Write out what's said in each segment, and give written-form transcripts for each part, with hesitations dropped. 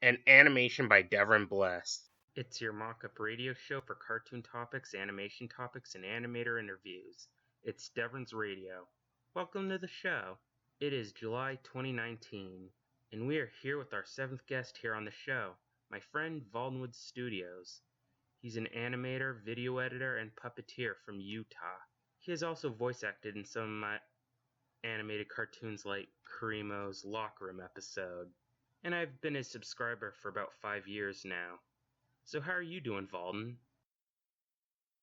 and animation by Devin Bless. It's your mock-up radio show for cartoon topics, animation topics, and animator interviews. It's Devon's Radio. Welcome to the show. It is July 2019, and we are here with our 7th guest here on the show, my friend Valdenwood Studios. He's an animator, video editor, and puppeteer from Utah. He has also voice acted in some of my animated cartoons like Karimo's Locker Room episode. And I've been his subscriber for about 5 years now. So how are you doing, Valden?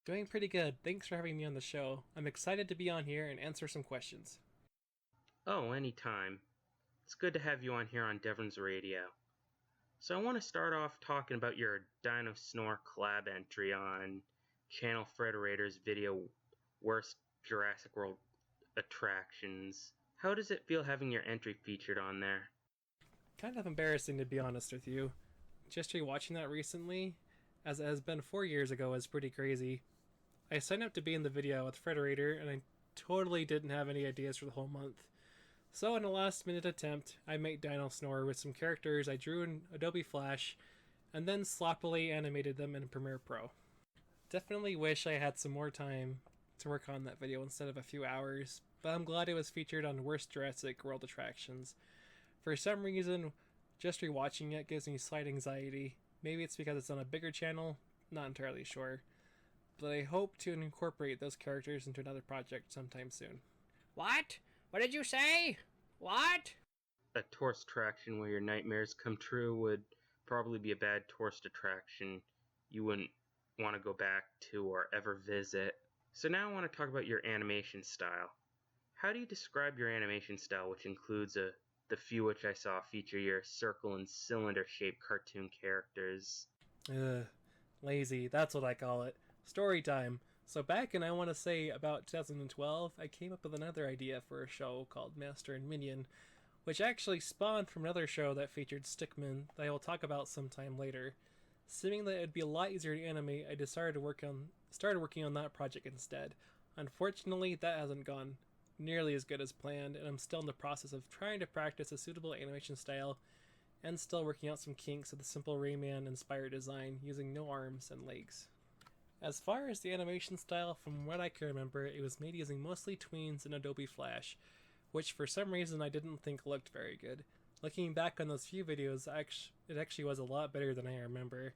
Doing pretty good. Thanks for having me on the show. I'm excited to be on here and answer some questions. Oh, anytime. It's good to have you on here on Devon's Radio. So I want to start off talking about your Dino Snore collab entry on Channel Frederator's video Worst Jurassic World Attractions. How does it feel having your entry featured on there? Kind of embarrassing, to be honest with you. Just rewatching that recently, as it has been 4 years ago, is pretty crazy. I signed up to be in the video with Frederator, and I totally didn't have any ideas for the whole month. So in a last minute attempt, I made Dino Snore with some characters I drew in Adobe Flash, and then sloppily animated them in Premiere Pro. Definitely wish I had some more time to work on that video instead of a few hours, but I'm glad it was featured on Worst Jurassic World Attractions. For some reason, just rewatching it gives me slight anxiety. Maybe it's because it's on a bigger channel, not entirely sure. But I hope to incorporate those characters into another project sometime soon. What? What did you say? What? A tourist attraction where your nightmares come true would probably be a bad tourist attraction you wouldn't want to go back to or ever visit. So now I want to talk about your animation style. How do you describe your animation style, which includes the few which I saw feature your circle and cylinder shaped cartoon characters? Lazy, that's what I call it. Story time. So back in, I want to say, about 2012, I came up with another idea for a show called Master and Minion, which actually spawned from another show that featured Stickman that I will talk about sometime later. Seeming that it'd be a lot easier to animate, I started working on that project instead. Unfortunately, that hasn't gone nearly as good as planned, and I'm still in the process of trying to practice a suitable animation style and still working out some kinks of the simple Rayman inspired design using no arms and legs. As far as the animation style, from what I can remember, it was made using mostly tweens and Adobe Flash, which for some reason I didn't think looked very good. Looking back on those few videos, it actually was a lot better than I remember.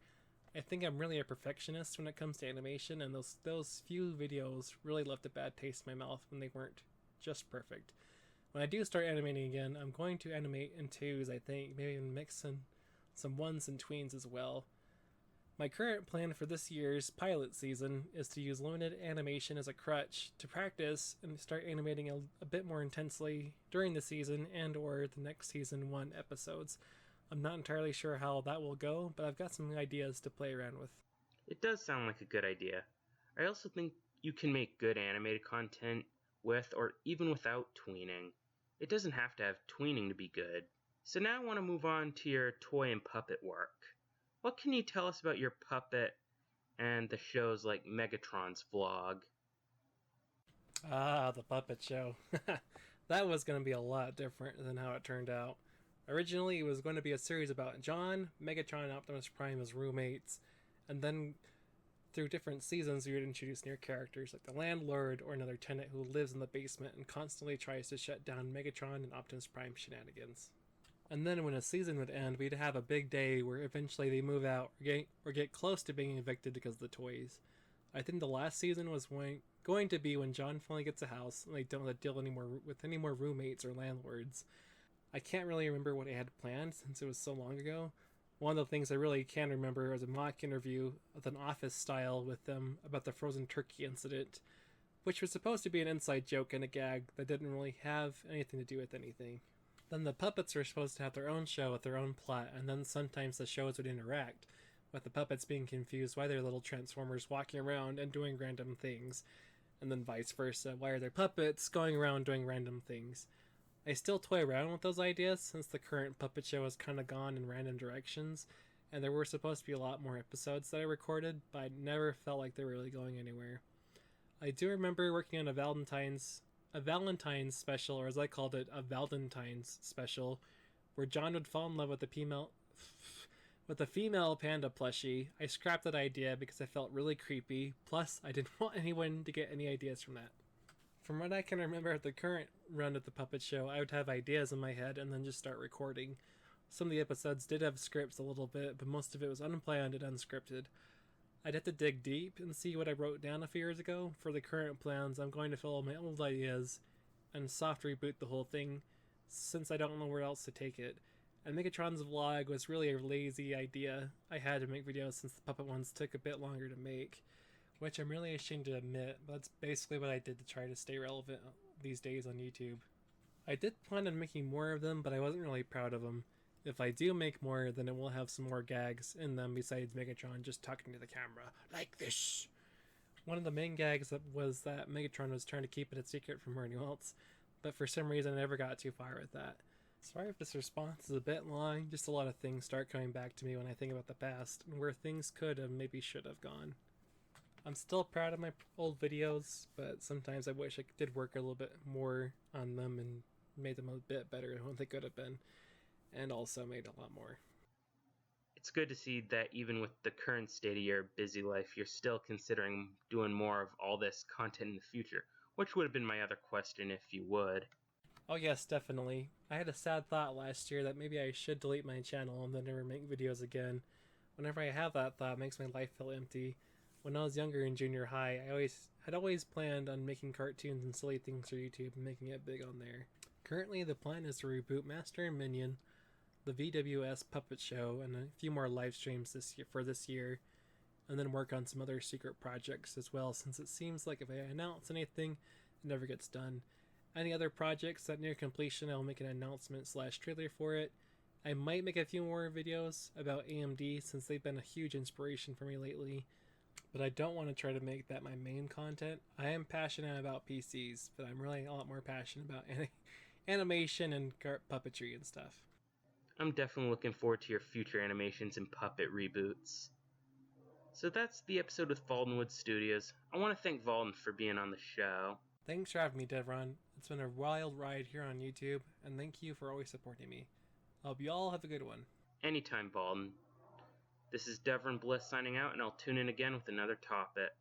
I think I'm really a perfectionist when it comes to animation, and those few videos really left a bad taste in my mouth when they weren't just perfect. When I do start animating again, I'm going to animate in twos, I think, maybe even mix in some ones and tweens as well. My current plan for this year's pilot season is to use limited animation as a crutch to practice and start animating a bit more intensely during the season and or the next season 1 episodes. I'm not entirely sure how that will go, but I've got some ideas to play around with. It does sound like a good idea. I also think you can make good animated content with or even without tweening. It doesn't have to have tweening to be good. So now I want to move on to your toy and puppet work. What can you tell us about your puppet and the shows like Megatron's Vlog? Ah, the puppet show. That was going to be a lot different than how it turned out. Originally, it was going to be a series about John, Megatron, and Optimus Prime as roommates, and then through different seasons, we would introduce new characters like the landlord or another tenant who lives in the basement and constantly tries to shut down Megatron and Optimus Prime shenanigans. And then when a season would end, we'd have a big day where eventually they move out or get close to being evicted because of the toys. I think the last season was going to be when John finally gets a house and they don't have to deal with any more roommates or landlords. I can't really remember what I had planned since it was so long ago. One of the things I really can remember was a mock interview with an office style with them about the frozen turkey incident, which was supposed to be an inside joke and a gag that didn't really have anything to do with anything. Then the puppets were supposed to have their own show with their own plot, and then sometimes the shows would interact, with the puppets being confused why they're little transformers walking around and doing random things, and then vice versa, why are there puppets going around doing random things. I still toy around with those ideas since the current puppet show has kind of gone in random directions, and there were supposed to be a lot more episodes that I recorded, but I never felt like they were really going anywhere. I do remember working on a Valentine's special, or as I called it, a Valentine's special, where John would fall in love with With the female panda plushie, I scrapped that idea because I felt really creepy, plus I didn't want anyone to get any ideas from that. From what I can remember at the current run of the puppet show, I would have ideas in my head and then just start recording. Some of the episodes did have scripts a little bit, but most of it was unplanned and unscripted. I'd have to dig deep and see what I wrote down a few years ago. For the current plans, I'm going to follow my old ideas and soft reboot the whole thing, since I don't know where else to take it. And Megatron's vlog was really a lazy idea I had to make videos since the puppet ones took a bit longer to make, which I'm really ashamed to admit, but that's basically what I did to try to stay relevant these days on YouTube. I did plan on making more of them, but I wasn't really proud of them. If I do make more, then it will have some more gags in them besides Megatron just talking to the camera, like this. One of the main gags was that Megatron was trying to keep it a secret from everyone else, but for some reason I never got too far with that. Sorry if this response is a bit long, just a lot of things start coming back to me when I think about the past, and where things could have maybe should have gone. I'm still proud of my old videos, but sometimes I wish I did work a little bit more on them and made them a bit better than what they could have been, and also made a lot more. It's good to see that even with the current state of your busy life, you're still considering doing more of all this content in the future, which would have been my other question if you would. Oh yes, definitely. I had a sad thought last year that maybe I should delete my channel and then never make videos again. Whenever I have that thought, it makes my life feel empty. When I was younger in junior high, I had always planned on making cartoons and silly things for YouTube and making it big on there. Currently, the plan is to reboot Master and Minion, the VWS Puppet Show, and a few more live streams this year, and then work on some other secret projects as well, since it seems like if I announce anything, it never gets done. Any other projects that near completion, I'll make an announcement/trailer for it. I might make a few more videos about AMD since they've been a huge inspiration for me lately, but I don't want to try to make that my main content. I am passionate about PCs, but I'm really a lot more passionate about animation and puppetry and stuff. I'm definitely looking forward to your future animations and puppet reboots. So that's the episode with Valdenwood Studios. I want to thank Valden for being on the show. Thanks for having me, Devron. It's been a wild ride here on YouTube, and thank you for always supporting me. I hope you all have a good one. Anytime, Valden. This is Devron Bliss signing out, and I'll tune in again with another topic.